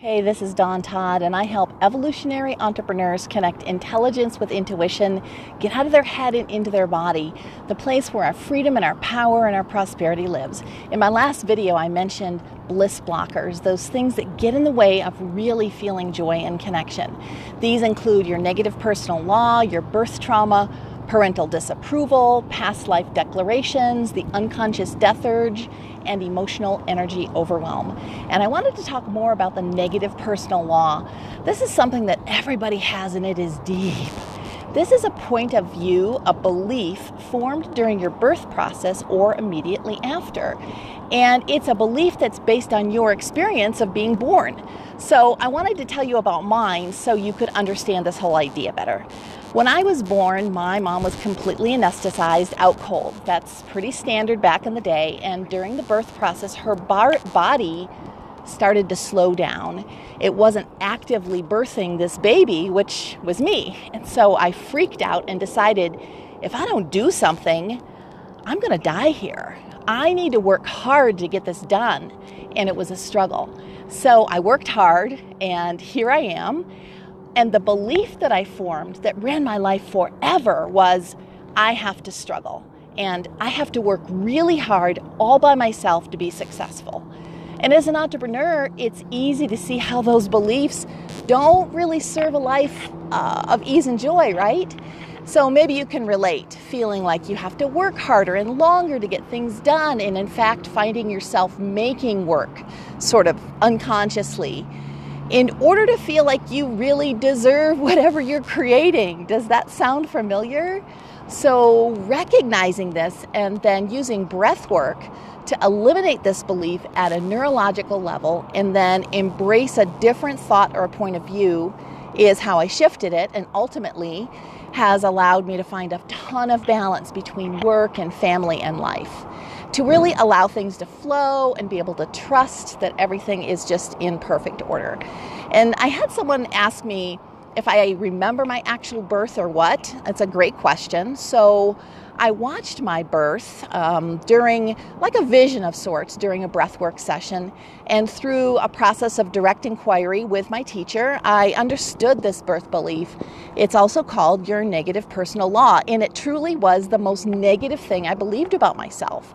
Hey, this is Dawn Todd, and I help evolutionary entrepreneurs connect intelligence with intuition, get out of their head and into their body, the place where our freedom and our power and our prosperity lives. In my last video, I mentioned bliss blockers, those things that get in the way of really feeling joy and connection. These include your negative personal law, your birth trauma, parental disapproval, past life declarations, the unconscious death urge, and emotional energy overwhelm. And I wanted to talk more about the negative personal law. This is something that everybody has, and it is deep. This is a point of view, a belief formed during your birth process or immediately after. And it's a belief that's based on your experience of being born. So I wanted to tell you about mine so you could understand this whole idea better. When I was born, my mom was completely anesthetized, out cold. That's pretty standard back in the day. And during the birth process, her body started to slow down. It wasn't actively birthing this baby, which was me. And so I freaked out and decided, if I don't do something, I'm going to die here. I need to work hard to get this done. And it was a struggle. So I worked hard, and here I am. And the belief that I formed that ran my life forever was, I have to struggle and I have to work really hard all by myself to be successful. And as an entrepreneur, it's easy to see how those beliefs don't really serve a life of ease and joy, right? So maybe you can relate, feeling like you have to work harder and longer to get things done, and in fact, finding yourself making work sort of unconsciously in order to feel like you really deserve whatever you're creating. Does that sound familiar? So recognizing this and then using breath work to eliminate this belief at a neurological level and then embrace a different thought or a point of view is how I shifted it, and ultimately has allowed me to find a ton of balance between work and family and life, to really allow things to flow and be able to trust that everything is just in perfect order. And I had someone ask me if I remember my actual birth or what. It's a great question. So I watched my birth during like a vision of sorts during a breathwork session, and through a process of direct inquiry with my teacher, I understood this birth belief. It's also called your negative personal law, and it truly was the most negative thing I believed about myself.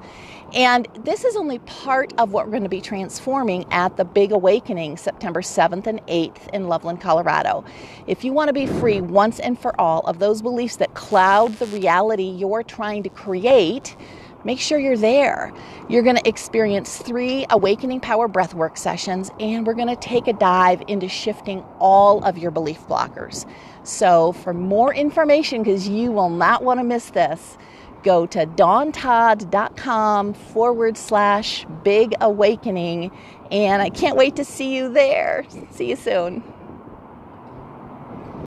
And this is only part of what we're going to be transforming at the Big Awakening, September 7th and 8th in Loveland, Colorado. If you want to be free once and for all of those beliefs that cloud the reality you're trying to create, make sure you're there. You're going to experience 3 Awakening Power Breathwork sessions, and we're going to take a dive into shifting all of your belief blockers. So for more information, because you will not want to miss this, go to dawntodd.com/Big Awakening, and I can't wait to see you there. See you soon.